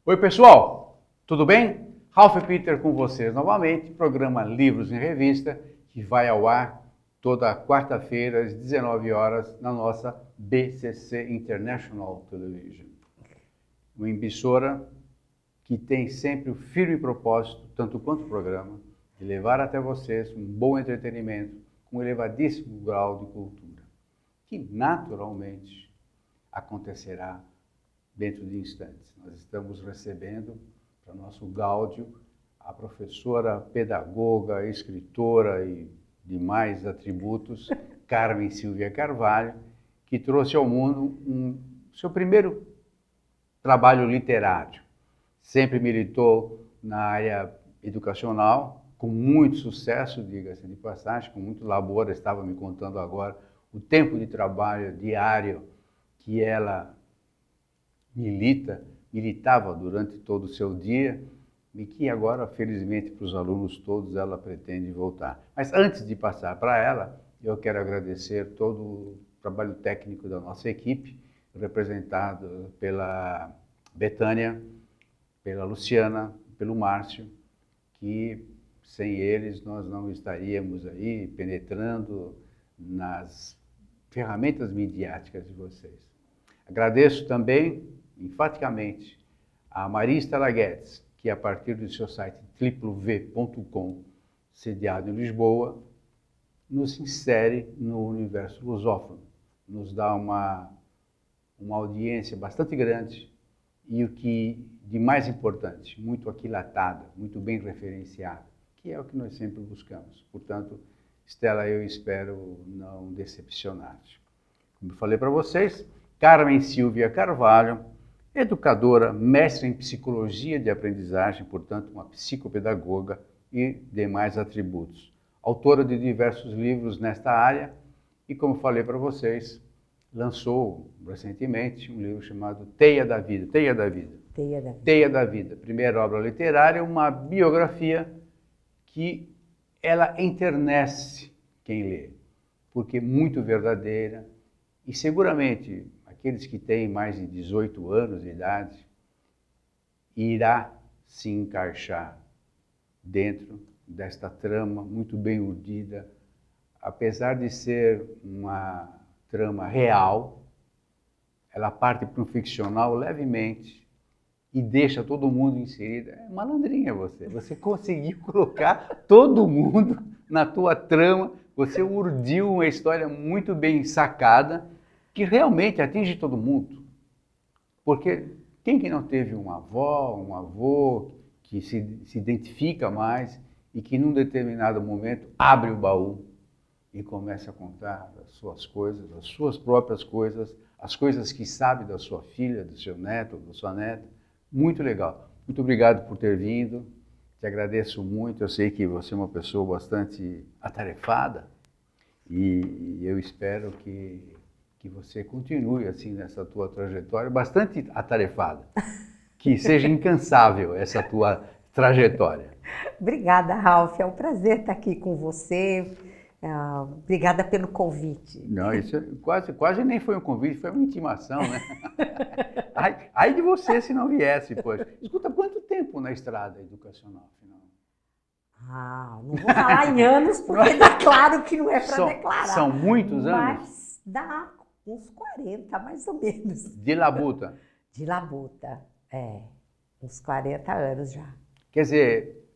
Oi pessoal, tudo bem? Ralph Peter com vocês novamente, programa Livros em Revista, que vai ao ar toda quarta-feira às 19 horas na nossa BCC International Television. Uma emissora que tem sempre o firme propósito, tanto quanto o programa, de levar até vocês um bom entretenimento com um elevadíssimo grau de cultura, que naturalmente acontecerá dentro de instantes. Nós estamos recebendo para nosso gáudio a professora, pedagoga, escritora e demais atributos, Carmen Silvia Carvalho, que trouxe ao mundo seu primeiro trabalho literário. Sempre militou na área educacional, com muito sucesso, diga-se de passagem, com muito labor. Estava me contando agora o tempo de trabalho diário que ela militava durante todo o seu dia e que agora, felizmente, para os alunos todos, ela pretende voltar. Mas antes de passar para ela, eu quero agradecer todo o trabalho técnico da nossa equipe, representado pela Betânia, pela Luciana, pelo Márcio, que sem eles nós não estaríamos aí penetrando nas ferramentas midiáticas de vocês. Agradeço também enfaticamente a Maria Estela Guedes, que a partir do seu site www.v.com, sediado em Lisboa, nos insere no universo lusófono, nos dá uma audiência bastante grande e o que de mais importante, muito aquilatada, muito bem referenciada, que é o que nós sempre buscamos. Portanto, Estela, eu espero não decepcionar-te. Como eu falei para vocês, Carmen Silvia Carvalho, educadora, mestre em psicologia de aprendizagem, portanto, uma psicopedagoga e demais atributos. Autora de diversos livros nesta área e, como falei para vocês, lançou recentemente um livro chamado Teia da Vida. Teia da Vida. Teia da Vida. Teia da Vida. Primeira obra literária, uma biografia que ela enternece quem lê, porque é muito verdadeira e seguramente aqueles que têm mais de 18 anos de idade, irá se encaixar dentro desta trama muito bem urdida. Apesar de ser uma trama real, ela parte para um ficcional levemente e deixa todo mundo inserido. É malandrinha você conseguiu colocar todo mundo na tua trama, você urdiu uma história muito bem sacada, que realmente atinge todo mundo. Porque quem que não teve uma avó, um avô, que se identifica mais e que num determinado momento abre o baú e começa a contar as suas coisas, as suas próprias coisas, as coisas que sabe da sua filha, do seu neto, da sua neta. Muito legal. Muito obrigado por ter vindo. Te agradeço muito. Eu sei que você é uma pessoa bastante atarefada e eu espero que você continue assim nessa tua trajetória, bastante atarefada, que seja incansável essa tua trajetória. Obrigada, Ralph, é um prazer estar aqui com você, obrigada pelo convite. Não, isso quase nem foi um convite, foi uma intimação, né? Ai de você se não viesse, pois. Escuta, quanto tempo na estrada educacional, afinal? Não vou falar em anos, porque dá claro que não é para declarar. São muitos anos? Mas dá uns 40, mais ou menos. De labuta? De labuta, uns 40 anos já. Quer dizer,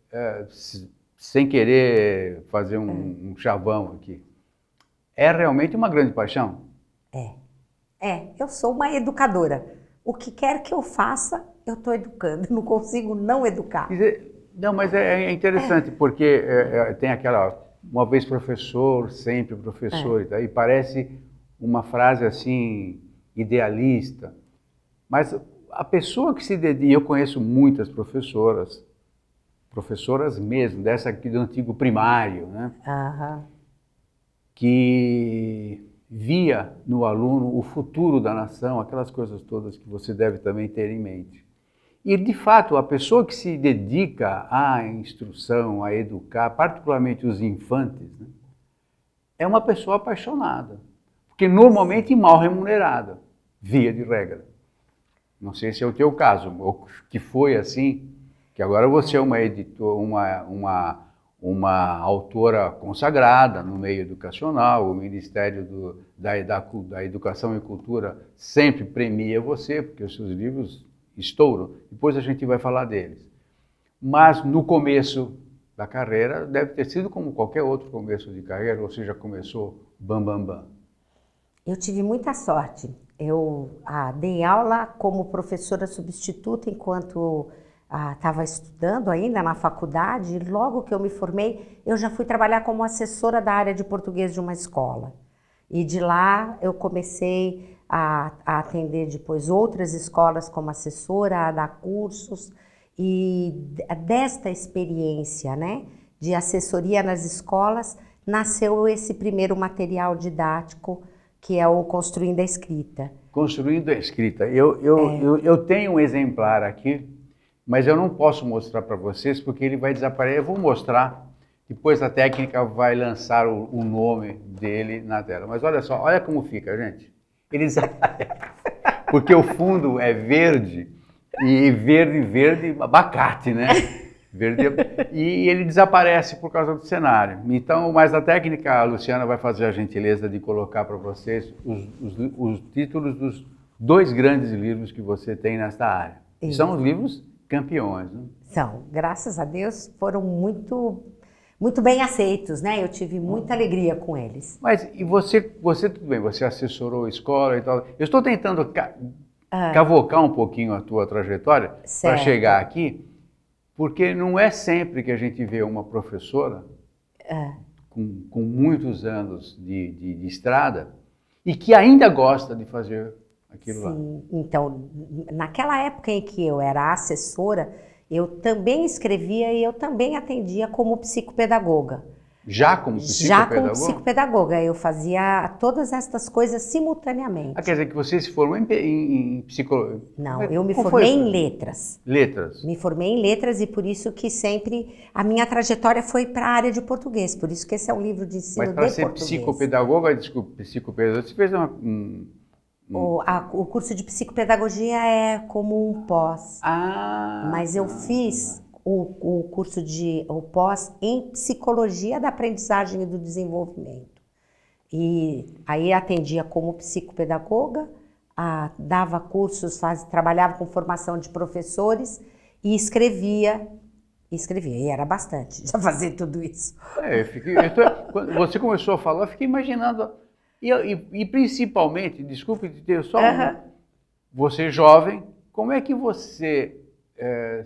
sem querer fazer um chavão aqui, é realmente uma grande paixão? Eu sou uma educadora. O que quer que eu faça, eu estou educando, não consigo não educar. Quer dizer, não, mas é interessante, porque tem aquela, uma vez professor, sempre professor, e parece uma frase assim, idealista, mas a pessoa que se dedica, eu conheço muitas professoras mesmo, dessa aqui do antigo primário, né? Que via no aluno o futuro da nação, aquelas coisas todas que você deve também ter em mente. E, de fato, a pessoa que se dedica à instrução, a educar, particularmente os infantes, né, é uma pessoa apaixonada. Porque normalmente mal remunerada, via de regra. Não sei se é o teu caso, ou que foi assim, que agora você é uma editora, uma autora consagrada no meio educacional, o Ministério da Educação e Cultura sempre premia você, porque os seus livros estouram. Depois a gente vai falar deles. Mas no começo da carreira, deve ter sido como qualquer outro começo de carreira, ou seja, começou bam, bam, bam. Eu tive muita sorte. Eu dei aula como professora substituta enquanto estava estudando ainda na faculdade. E logo que eu me formei, eu já fui trabalhar como assessora da área de português de uma escola. E de lá eu comecei a atender depois outras escolas como assessora, a dar cursos. E desta experiência, né, de assessoria nas escolas, nasceu esse primeiro material didático, que é o Construindo a Escrita. Construindo a Escrita. Eu tenho um exemplar aqui, mas eu não posso mostrar para vocês, porque ele vai desaparecer. Eu vou mostrar, depois a técnica vai lançar o nome dele na tela. Mas olha só, olha como fica, gente. Ele desaparece, porque o fundo é verde, e verde, abacate, né? Verde, e ele desaparece por causa do cenário. Então, mas a técnica, a Luciana vai fazer a gentileza de colocar para vocês os títulos dos 2 grandes livros que você tem nesta área. Isso. São os livros campeões, né? São, graças a Deus, foram muito bem aceitos, né? Eu tive muita alegria com eles. Mas, e você tudo bem, você assessorou a escola e tal. Eu estou tentando cavocar um pouquinho a tua trajetória para chegar aqui, porque não é sempre que a gente vê uma professora com muitos anos de estrada e que ainda gosta de fazer aquilo lá. Sim, então, naquela época em que eu era assessora, eu também escrevia e eu também atendia como psicopedagoga. Já como psicopedagoga? Já como psicopedagoga, eu fazia todas estas coisas simultaneamente. Quer dizer que você se formou em psicologia? Não, eu me formei em letras. Letras? Me formei em letras e por isso que sempre a minha trajetória foi para a área de português, por isso que esse é um livro de ensino de português. Mas para ser psicopedagoga, desculpa, psicopedagoga, você fez o curso de psicopedagogia é como um pós, mas eu fiz o curso o pós em psicologia da aprendizagem e do desenvolvimento. E aí atendia como psicopedagoga, dava cursos, trabalhava com formação de professores e escrevia, e era bastante já fazer tudo isso. Quando você começou a falar, eu fiquei imaginando, e principalmente, desculpe de ter só você jovem, como é que você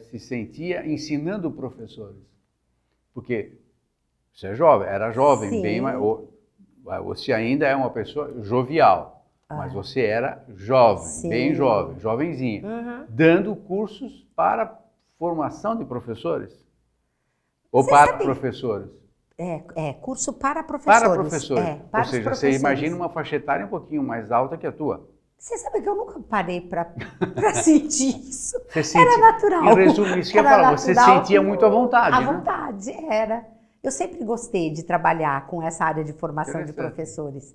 se sentia ensinando professores? Porque você é jovem, era jovem, Sim. bem mais... Você ainda é uma pessoa jovial, mas você era jovem, Sim. bem jovem, jovenzinha, dando cursos para formação de professores? Ou para professores? Curso para professores. Para professores. Para ou seja, você imagina uma faixa etária um pouquinho mais alta que a tua. Você sabe que eu nunca parei para sentir isso. Você era natural. Em resumo, isso que eu falo, você sentia muito à vontade, né? À vontade, era. Eu sempre gostei de trabalhar com essa área de formação de professores.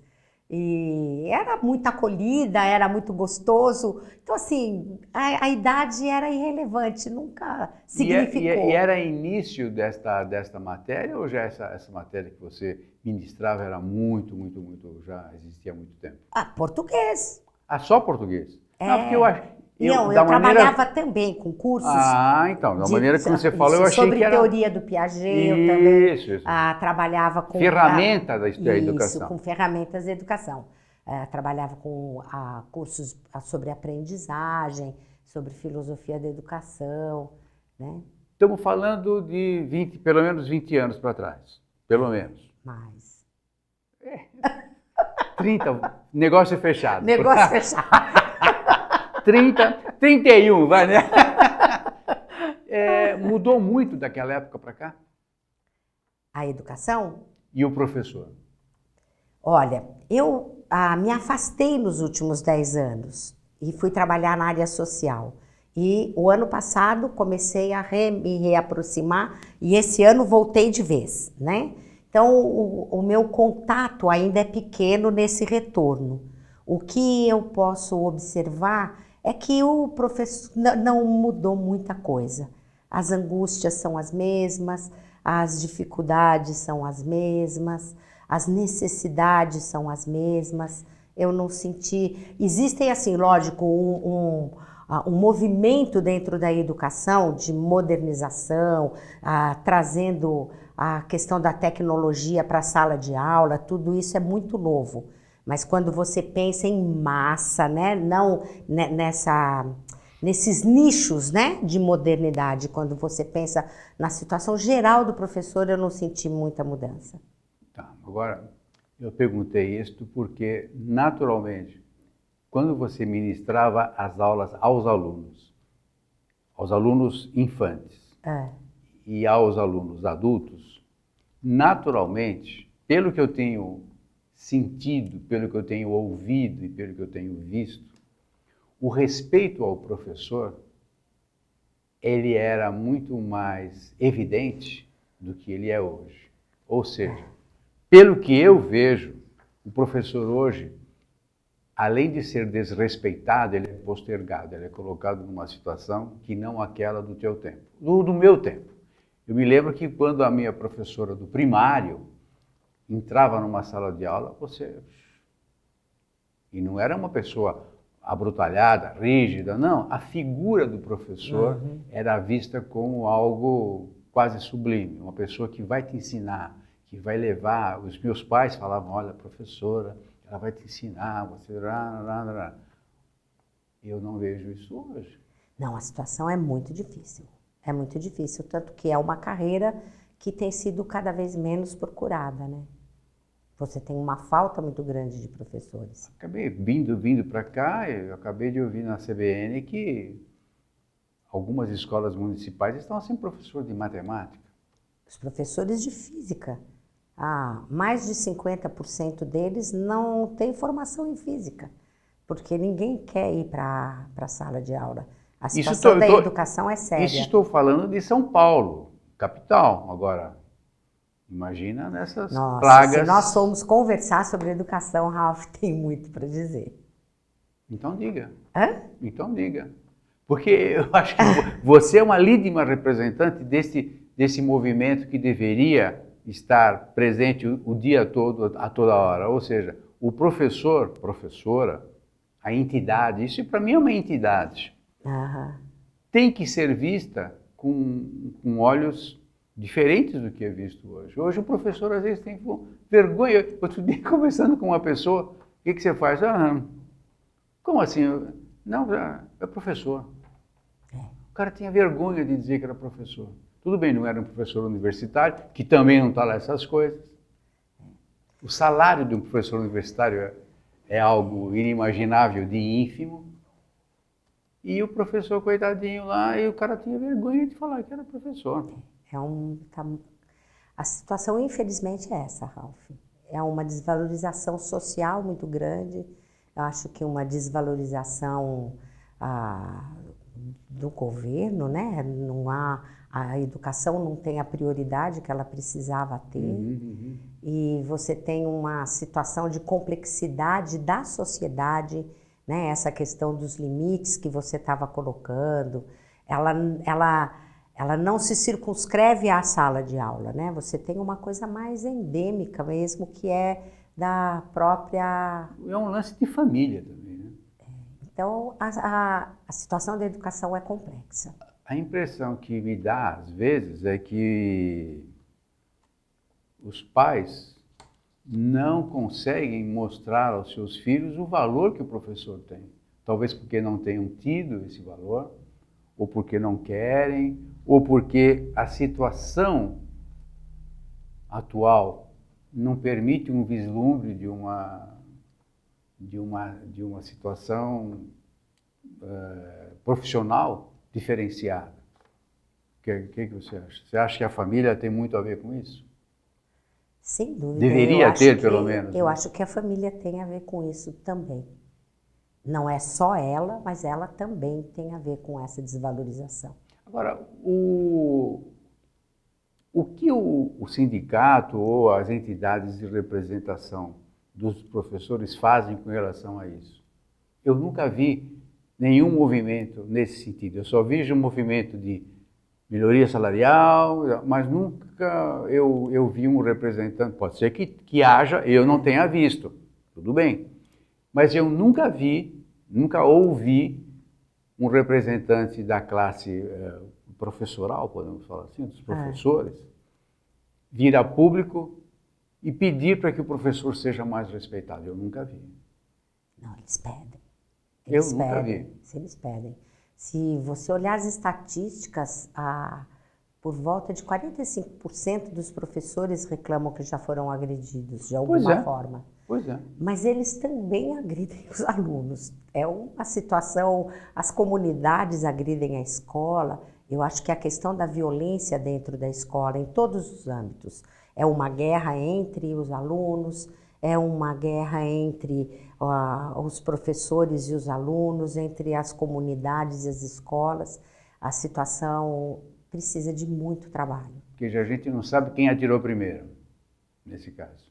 E era muito acolhida, era muito gostoso. Então, assim, a idade era irrelevante, nunca significou. E era início desta matéria ou já essa matéria que você ministrava era muito, já existia há muito tempo? Português. Só português? Não, porque eu acho... eu trabalhava também com cursos. Então, da maneira que você falou, eu achei que era... Sobre teoria do Piaget, eu também isso. Trabalhava com... Ferramenta da educação. Isso, com ferramentas da educação. Trabalhava com cursos sobre aprendizagem, sobre filosofia da educação, né? Estamos falando de pelo menos 20 anos para trás. Pelo menos. Mais. 30, negócio fechado. Negócio fechado. 31, vai, né? Mudou muito daquela época para cá? A educação? E o professor? Olha, eu me afastei nos últimos 10 anos e fui trabalhar na área social. E o ano passado comecei a me reaproximar e esse ano voltei de vez, né? Então, o meu contato ainda é pequeno nesse retorno. O que eu posso observar É que o professor não mudou muita coisa. As angústias são as mesmas, as dificuldades são as mesmas, as necessidades são as mesmas. Eu não senti... Existem, assim, lógico, um movimento dentro da educação de modernização, trazendo a questão da tecnologia para a sala de aula, tudo isso é muito novo. Mas quando você pensa em massa, né, não nesses nichos, né, de modernidade, quando você pensa na situação geral do professor, eu não senti muita mudança. Tá, agora eu perguntei isto porque, naturalmente, quando você ministrava as aulas aos alunos infantes e aos alunos adultos, naturalmente, pelo que eu tenho sentido, pelo que eu tenho ouvido e pelo que eu tenho visto, o respeito ao professor, ele era muito mais evidente do que ele é hoje. Ou seja, pelo que eu vejo, o professor hoje, além de ser desrespeitado, ele é postergado, ele é colocado numa situação que não aquela do teu tempo, do meu tempo. Eu me lembro que quando a minha professora do primário entrava numa sala de aula, e não era uma pessoa abrutalhada, rígida, não. A figura do professor era vista como algo quase sublime, uma pessoa que vai te ensinar, que vai levar. Os meus pais falavam, olha, professora, ela vai te ensinar, você... Eu não vejo isso hoje. Não, a situação é muito difícil. É muito difícil, tanto que é uma carreira que tem sido cada vez menos procurada, né? Você tem uma falta muito grande de professores. Acabei vindo para cá, eu acabei de ouvir na CBN que algumas escolas municipais estão sem professor de matemática. Os professores de física, mais de 50% deles não têm formação em física, porque ninguém quer ir para a sala de aula. A situação da educação é séria. Isso estou falando de São Paulo, capital. Agora, imagina nessas plagas... Se nós formos conversar sobre educação, Ralph, tem muito para dizer. Então diga. Hã? Então diga. Porque eu acho que você é uma legítima representante desse movimento que deveria estar presente o dia todo, a toda hora. Ou seja, o professor, professora, a entidade, isso para mim é uma entidade, tem que ser vista com olhos diferentes do que é visto hoje. Hoje o professor às vezes tem vergonha. Outro dia conversando com uma pessoa, o que você faz? Como assim? Não, é professor. O cara tinha vergonha de dizer que era professor. Tudo bem, não era um professor universitário, que também não está lá essas coisas. O salário de um professor universitário é algo inimaginável de ínfimo. E o professor, coitadinho lá, e o cara tinha vergonha de falar que era professor. A situação, infelizmente, é essa, Ralph. É uma desvalorização social muito grande. Eu acho que uma desvalorização do governo, né? A educação não tem a prioridade que ela precisava ter. E você tem uma situação de complexidade da sociedade, né? Essa questão dos limites que você estava colocando, ela não se circunscreve à sala de aula, né? Você tem uma coisa mais endêmica mesmo, que é da própria... É um lance de família também, né? Então, a situação da educação é complexa. A impressão que me dá, às vezes, é que os pais não conseguem mostrar aos seus filhos o valor que o professor tem. Talvez porque não tenham tido esse valor, ou porque não querem, ou porque a situação atual não permite um vislumbre de uma situação profissional diferenciada. O que você acha? Você acha que a família tem muito a ver com isso? Sem dúvida. Deveria ter, pelo menos. Eu acho que a família tem a ver com isso também. Não é só ela, mas ela também tem a ver com essa desvalorização. Agora, o que o sindicato ou as entidades de representação dos professores fazem com relação a isso? Eu nunca vi nenhum movimento nesse sentido. Eu só vejo um movimento de melhoria salarial, mas nunca eu vi um representante, pode ser que haja, eu não tenha visto, tudo bem, mas eu nunca vi, nunca ouvi um representante da classe professoral, podemos falar assim, dos professores, vir a público e pedir para que o professor seja mais respeitado. Eu nunca vi. Não, eles pedem. Eu nunca vi. Eles pedem. Se você olhar as estatísticas, por volta de 45% dos professores reclamam que já foram agredidos de alguma forma. Pois é. Mas eles também agridem os alunos. É uma situação, as comunidades agridem a escola. Eu acho que a questão da violência dentro da escola, em todos os âmbitos, é uma guerra entre os alunos, é uma guerra entre os professores e os alunos, entre as comunidades e as escolas. A situação precisa de muito trabalho. Porque a gente não sabe quem atirou primeiro, nesse caso.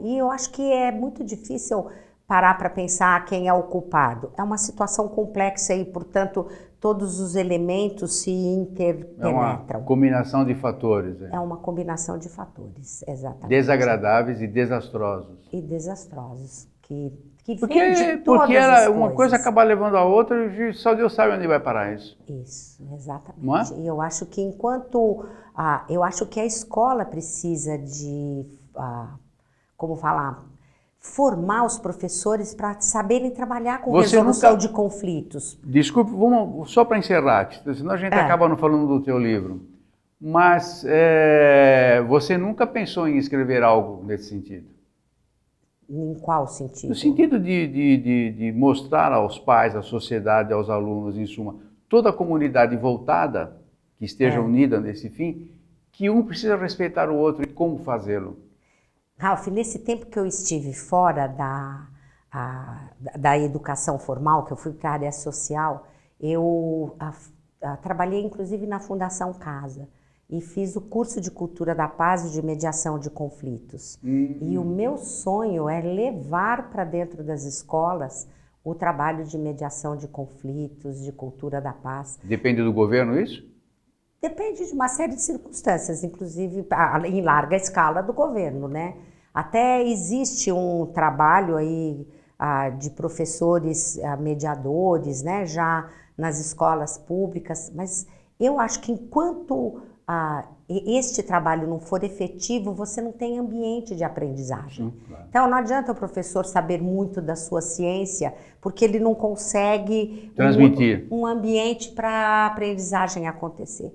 E eu acho que é muito difícil parar para pensar quem é o culpado. É uma situação complexa e, portanto, todos os elementos se interpenetram. É uma combinação de fatores. É uma combinação de fatores, exatamente. Desagradáveis e desastrosos. E desastrosos, que porque vem de todas as uma coisa acaba levando a outra e só Deus sabe onde vai parar isso. Isso, exatamente. Não é? E eu acho que eu acho que a escola precisa de, como falar, formar os professores para saberem trabalhar com resolução de conflitos. Desculpe, vamos, só para encerrar, senão a gente acaba não falando do teu livro. Mas você nunca pensou em escrever algo nesse sentido? Em qual sentido? No sentido de mostrar aos pais, à sociedade, aos alunos, em suma, toda a comunidade voltada, que esteja unida nesse fim, que um precisa respeitar o outro e como fazê-lo. Ralf, nesse tempo que eu estive fora da educação formal, que eu fui para a área social, eu trabalhei inclusive na Fundação Casa e fiz o curso de Cultura da Paz e de Mediação de Conflitos. E o meu sonho é levar para dentro das escolas o trabalho de mediação de conflitos, de cultura da paz. Depende do governo isso? Depende de uma série de circunstâncias, inclusive em larga escala do governo, né? Até existe um trabalho aí de professores mediadores, né, já nas escolas públicas, mas eu acho que enquanto este trabalho não for efetivo, você não tem ambiente de aprendizagem. Claro. Então não adianta o professor saber muito da sua ciência, porque ele não consegue transmitir um ambiente para a aprendizagem acontecer.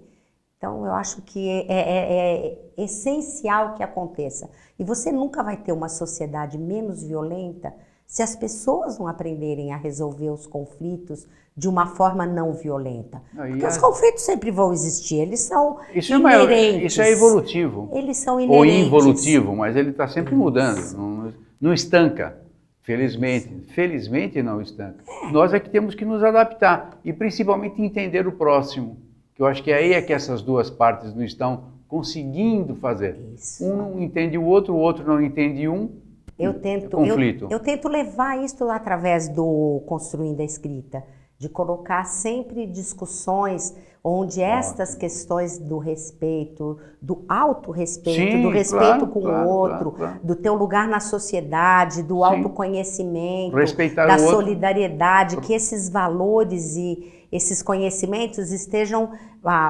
Então, eu acho que é essencial que aconteça. E você nunca vai ter uma sociedade menos violenta se as pessoas não aprenderem a resolver os conflitos de uma forma não violenta. Porque os conflitos sempre vão existir, eles são inerentes. Isso é evolutivo. Eles são inerentes. Ou involutivo, mas ele está sempre mudando, não estanca. Felizmente. Felizmente não estanca. Nós é que temos que nos adaptar e principalmente entender o próximo. Que eu acho que aí é que essas duas partes não estão conseguindo fazer. Isso. Um não entende o outro não entende conflito. Eu tento levar isso através do Construindo a Escrita, de colocar sempre discussões onde estas questões do respeito, do autorrespeito, do respeito com o outro, do teu lugar na sociedade, do autoconhecimento, da solidariedade, que esses valores e esses conhecimentos estejam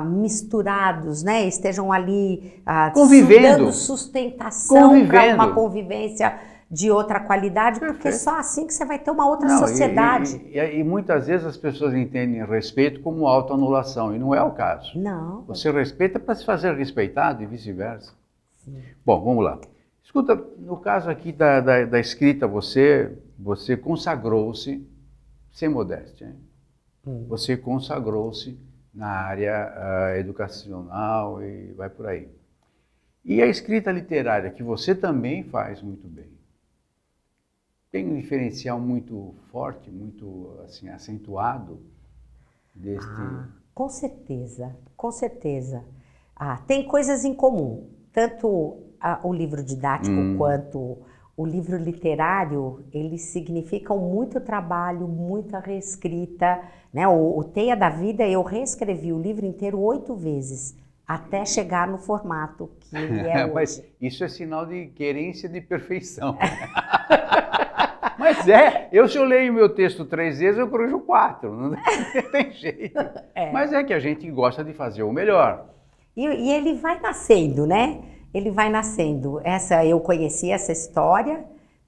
misturados, né? Estejam ali dando sustentação para uma convivência de outra qualidade, porque é só assim que você vai ter uma outra sociedade. E muitas vezes as pessoas entendem respeito como autoanulação, e não é o caso. Não. Você respeita para se fazer respeitado e vice-versa. Bom, vamos lá. Escuta, no caso aqui da escrita, você consagrou-se, sem modéstia, hein? Você consagrou-se na área educacional e vai por aí. E a escrita literária, que você também faz muito bem, tem um diferencial muito forte, muito assim, acentuado deste... Com certeza, com certeza. Tem coisas em comum, tanto o livro didático quanto o livro literário, eles significam muito trabalho, muita reescrita, né? O Teia da Vida, eu reescrevi o livro inteiro 8 vezes, até chegar no formato que ele é hoje. Mas isso é sinal de querência de perfeição. Mas se eu leio meu texto 3 vezes, eu corrijo 4, não tem jeito. Mas é que a gente gosta de fazer o melhor. E ele vai nascendo, né? Ele vai nascendo. Eu conheci essa história,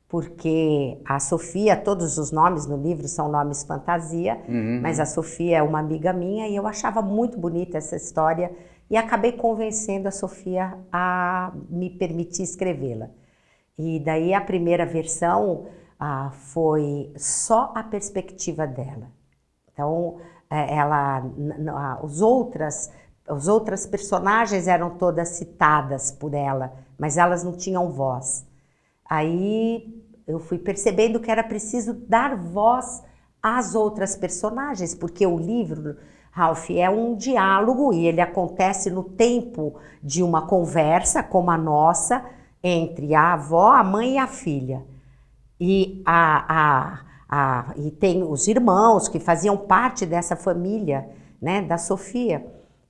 porque a Sofia, todos os nomes no livro são nomes fantasia, mas a Sofia é uma amiga minha e eu achava muito bonita essa história e acabei convencendo a Sofia a me permitir escrevê-la. E daí a primeira versão foi só a perspectiva dela. Então, os outras personagens eram todas citadas por ela, mas elas não tinham voz. Aí eu fui percebendo que era preciso dar voz às outras personagens, porque o livro, Ralph, é um diálogo e ele acontece no tempo de uma conversa como a nossa entre a avó, a mãe e a filha. E tem os irmãos que faziam parte dessa família, né, da Sofia.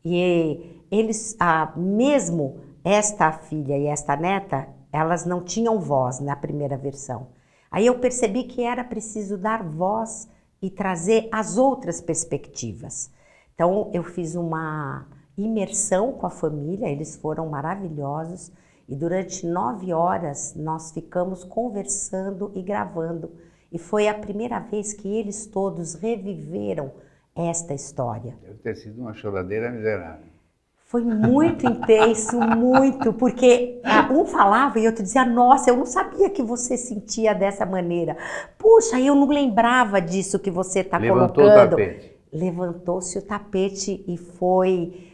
E eles, mesmo esta filha e esta neta, elas não tinham voz na primeira versão. Aí eu percebi que era preciso dar voz e trazer as outras perspectivas. Então eu fiz uma imersão com a família, eles foram maravilhosos. E durante 9 horas nós ficamos conversando e gravando. E foi a primeira vez que eles todos reviveram esta história. Deve ter sido uma choradeira miserável. Foi muito intenso, muito, porque um falava e outro dizia, nossa, eu não sabia que você sentia dessa maneira. Puxa, eu não lembrava disso que você está colocando. Levantou o tapete. Levantou-se o tapete e foi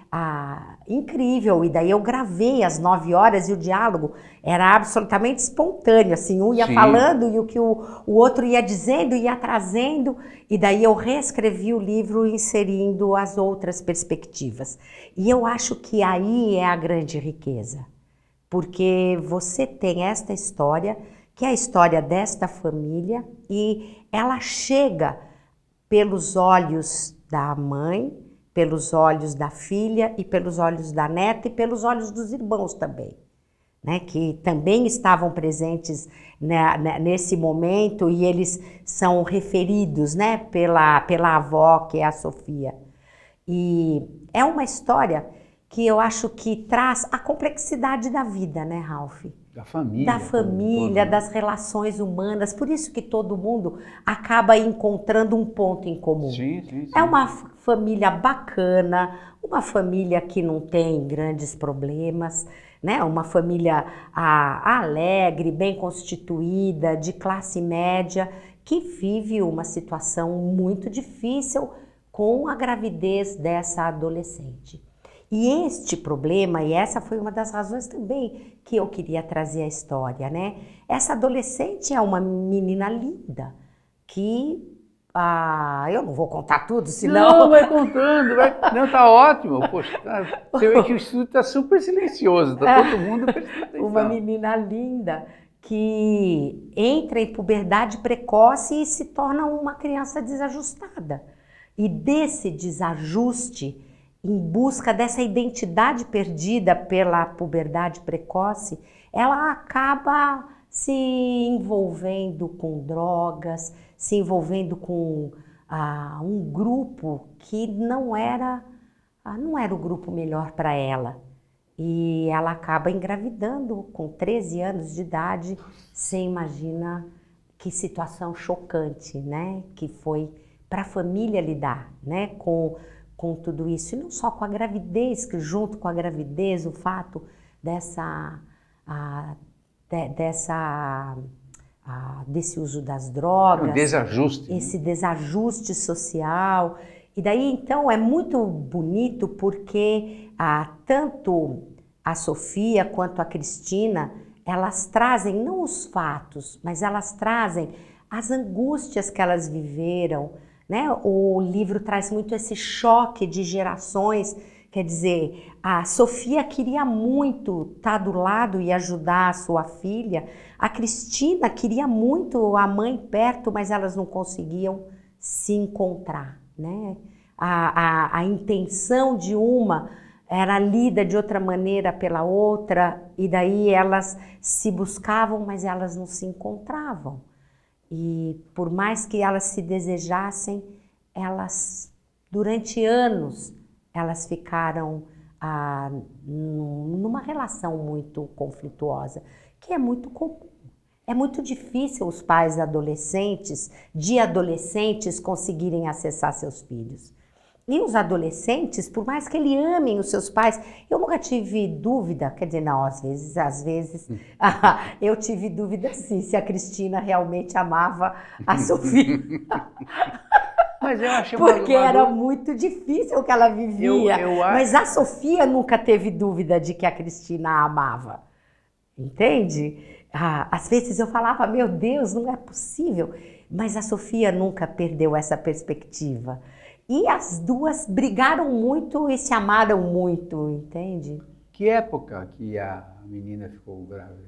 incrível. E daí eu gravei às 9 horas e o diálogo era absolutamente espontâneo, assim, um ia falando e o que o outro ia dizendo, ia trazendo, e daí eu reescrevi o livro inserindo as outras perspectivas. E eu acho que aí é a grande riqueza, porque você tem esta história, que é a história desta família, e ela chega pelos olhos da mãe, pelos olhos da filha e pelos olhos da neta e pelos olhos dos irmãos também, né, que também estavam presentes nesse momento e eles são referidos, né, pela avó, que é a Sofia. E é uma história que eu acho que traz a complexidade da vida, né, Ralph? Da família. Da família, das relações humanas, por isso que todo mundo acaba encontrando um ponto em comum. Sim. É uma família bacana, uma família que não tem grandes problemas, né? Uma família alegre, bem constituída, de classe média, que vive uma situação muito difícil com a gravidez dessa adolescente. E este problema, e essa foi uma das razões também que eu queria trazer a história, né? Essa adolescente é uma menina linda, que eu não vou contar tudo, senão... Não, vai contando, não, tá ótimo. Poxa, você vê que o estudo está super silencioso, tá todo mundo prestando atenção. Uma menina linda que entra em puberdade precoce e se torna uma criança desajustada. E desse desajuste, em busca dessa identidade perdida pela puberdade precoce, ela acaba se envolvendo com drogas, se envolvendo com um grupo que não era o grupo melhor para ela. E ela acaba engravidando com 13 anos de idade. Você imagina que situação chocante, né? Que foi para a família lidar, né? Com tudo isso, e não só com a gravidez, que junto com a gravidez, o fato desse uso das drogas, um desajuste, esse desajuste social. E daí, então, é muito bonito porque tanto a Sofia quanto a Cristina, elas trazem não os fatos, mas elas trazem as angústias que elas viveram, né? O livro traz muito esse choque de gerações Quer dizer, a Sofia queria muito estar do lado e ajudar a sua filha. A Cristina queria muito a mãe perto, mas elas não conseguiam se encontrar, né? A intenção de uma era lida de outra maneira pela outra, e daí elas se buscavam, mas elas não se encontravam. E por mais que elas se desejassem, elas, durante anos, elas ficaram numa relação muito conflituosa, que é muito comum. É muito difícil os pais de adolescentes conseguirem acessar seus filhos. E os adolescentes, por mais que eles amem os seus pais, eu nunca tive dúvida, quer dizer, não, às vezes, eu tive dúvida sim, se a Cristina realmente amava a Sofia. Mas eu achei porque era muito difícil o que ela vivia. Mas a Sofia nunca teve dúvida de que a Cristina a amava. Entende? Às vezes eu falava, meu Deus, não é possível. Mas a Sofia nunca perdeu essa perspectiva. E as duas brigaram muito e se amaram muito, entende? Que época que a menina ficou grávida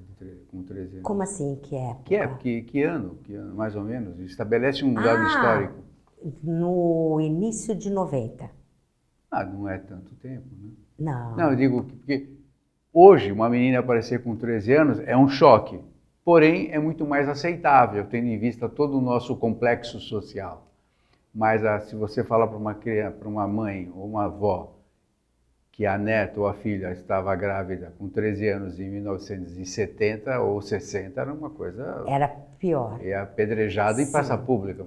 com 13 anos? Como assim, que época? Que ano, mais ou menos? Estabelece um dado histórico. No início de 90. Não é tanto tempo, né? Não. Não, eu digo porque hoje uma menina aparecer com 13 anos é um choque, porém é muito mais aceitável, tendo em vista todo o nosso complexo social. Mas se você falar para uma criança, para uma mãe ou uma avó que a neta ou a filha estava grávida com 13 anos em 1970 ou 60, era uma coisa... Era pior. É apedrejado em praça pública.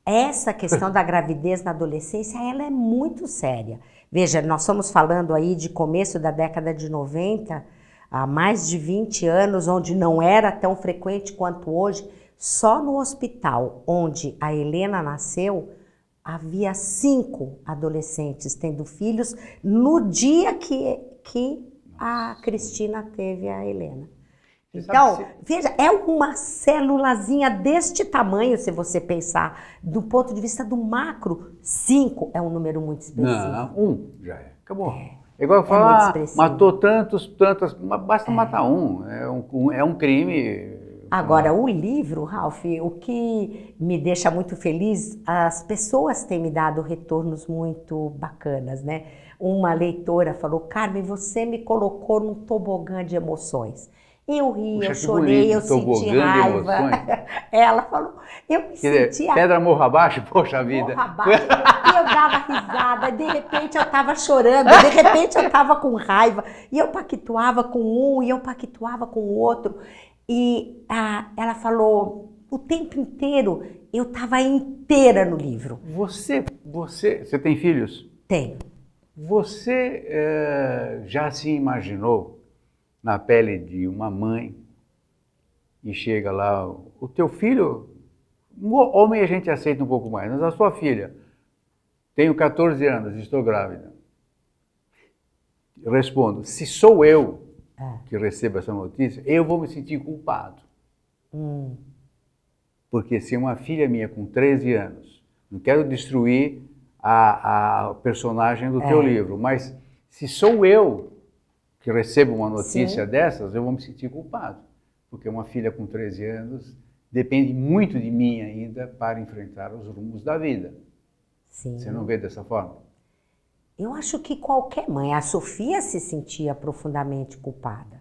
Essa questão da gravidez na adolescência, ela é muito séria. Veja, nós estamos falando aí de começo da década de 90, há mais de 20 anos, onde não era tão frequente quanto hoje. Só no hospital onde a Helena nasceu, havia 5 adolescentes tendo filhos no dia que a Cristina teve a Helena. Então, veja, é uma célulazinha deste tamanho, se você pensar, do ponto de vista do macro. 5 é um número muito expressivo. Não, 1 já é. Acabou. É igual falar, matou tantas, basta matar um. É um crime. Agora, o livro, Ralph, o que me deixa muito feliz, as pessoas têm me dado retornos muito bacanas, né? Uma leitora falou, Carmen, você me colocou num tobogã de emoções. Eu ri, eu chorei, eu senti raiva. Ela falou, eu me sentia... Pedra morro abaixo? Poxa vida. Morro abaixo. E eu dava risada, de repente eu estava chorando, de repente eu estava com raiva. E eu pactuava com um, e eu pactuava com o outro. E ela falou, o tempo inteiro eu estava inteira no livro. Você tem filhos? Tenho. Você já se imaginou na pele de uma mãe e chega lá, o teu filho, homem a gente aceita um pouco mais, mas a sua filha, tenho 14 anos, estou grávida. Eu respondo, se sou eu que recebo essa notícia, eu vou me sentir culpado. Porque se uma filha minha com 13 anos, não quero destruir a personagem do teu livro, mas se sou eu que recebo uma notícia dessas, eu vou me sentir culpado. Porque uma filha com 13 anos depende muito de mim ainda para enfrentar os rumos da vida. Sim. Você não vê dessa forma? Eu acho que qualquer mãe, a Sofia se sentia profundamente culpada,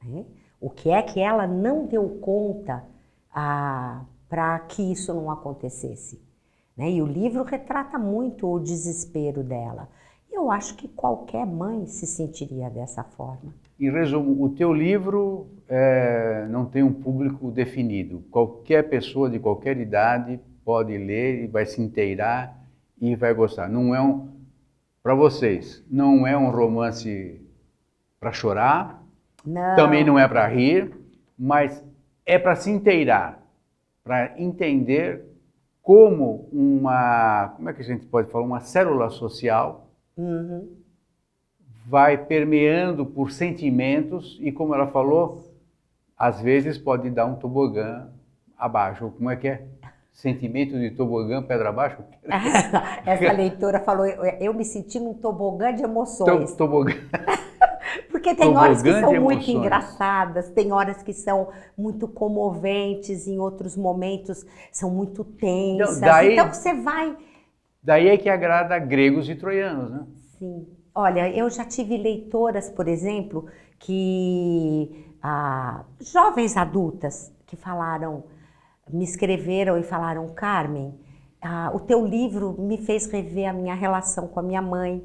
né? O que é que ela não deu conta para que isso não acontecesse, né? E o livro retrata muito o desespero dela. Eu acho que qualquer mãe se sentiria dessa forma. Em resumo, o teu livro não tem um público definido. Qualquer pessoa de qualquer idade pode ler e vai se inteirar e vai gostar. Não é para vocês, não é um romance para chorar, também não é para rir, mas é para se inteirar, para entender como como é que a gente pode falar, uma célula social vai permeando por sentimentos e, como ela falou, às vezes pode dar um tobogã abaixo. Como é que é? Sentimento de tobogã, pedra abaixo? Essa leitora falou, eu me senti num tobogã de emoções. Tobogã. Porque tem horas que são muito emoções. engraçadas, tem horas que são muito comoventes, em outros momentos são muito tensas. Então você vai... Daí é que agrada gregos e troianos, né? Sim. Olha, eu já tive leitoras, por exemplo, que jovens adultas que falaram, me escreveram e falaram, Carmen, o teu livro me fez rever a minha relação com a minha mãe.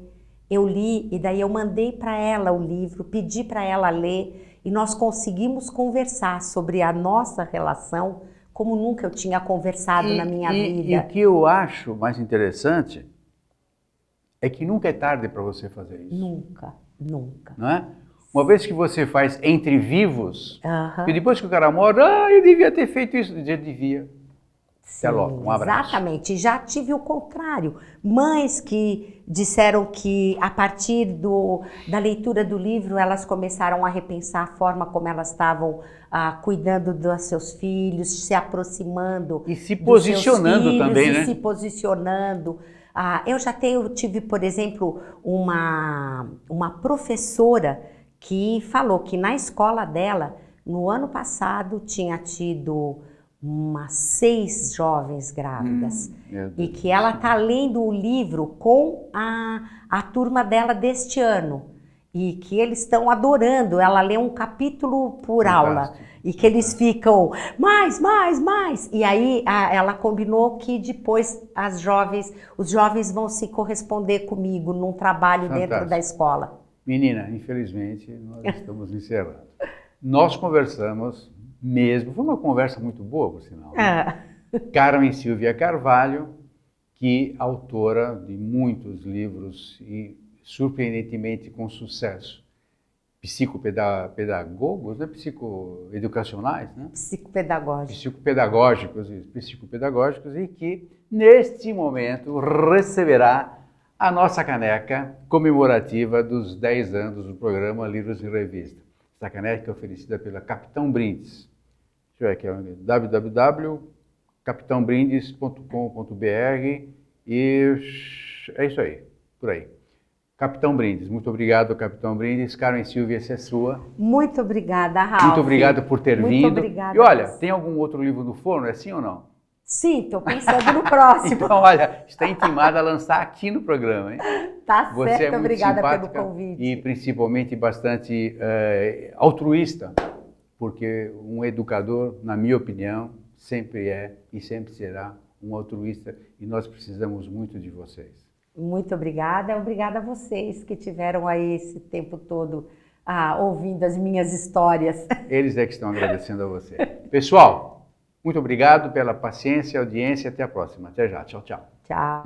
Eu li e daí eu mandei para ela o livro, pedi para ela ler e nós conseguimos conversar sobre a nossa relação como nunca eu tinha conversado na minha vida. E o que eu acho mais interessante é que nunca é tarde para você fazer isso. Nunca, nunca. Não é? Uma vez que você faz entre vivos, Uhum. e depois que o cara morre, eu devia ter feito isso, eu devia. Sim, até logo, um abraço. Exatamente, já tive o contrário. Mães que disseram que a partir da leitura do livro elas começaram a repensar a forma como elas estavam cuidando dos seus filhos, se aproximando e se posicionando dos seus filhos, também, né? Se posicionando. Eu já tive, por exemplo, uma professora que falou que na escola dela, no ano passado, tinha tido umas 6 jovens grávidas e que ela está lendo o livro com a turma dela deste ano e que eles estão adorando, ela lê um capítulo por aula e que eles ficam mais, e aí ela combinou que depois os jovens vão se corresponder comigo num trabalho dentro da escola. Menina, infelizmente nós estamos encerrando. Nós conversamos mesmo, foi uma conversa muito boa, por sinal. Né? Carmen Silvia Carvalho, que é autora de muitos livros e surpreendentemente com sucesso. Psicopedagogos, né? Psicoeducacionais, né? Psicopedagógicos e que, neste momento, receberá a nossa caneca comemorativa dos 10 anos do programa Livros em Revista. Essa caneca é oferecida pela Capitão Brindes. Deixa eu ver aqui, www.capitãobrindes.com.br e é isso aí, por aí. Capitão Brindes, muito obrigado, Capitão Brindes. Carmen Silvia, essa é sua. Muito obrigada, Ralf. Muito obrigado por ter vindo. Muito obrigada. E olha, tem algum outro livro no forno, é sim ou não? Sim, estou pensando no próximo. Então, olha, está intimada a lançar aqui no programa, hein? Tá Você certo, é muito obrigada simpática pelo convite. E principalmente bastante altruísta, porque um educador, na minha opinião, sempre é e sempre será um altruísta e nós precisamos muito de vocês. Muito obrigada a vocês que tiveram aí esse tempo todo ouvindo as minhas histórias. Eles é que estão agradecendo a você. Pessoal, muito obrigado pela paciência e audiência. Até a próxima. Até já. Tchau, tchau. Tchau.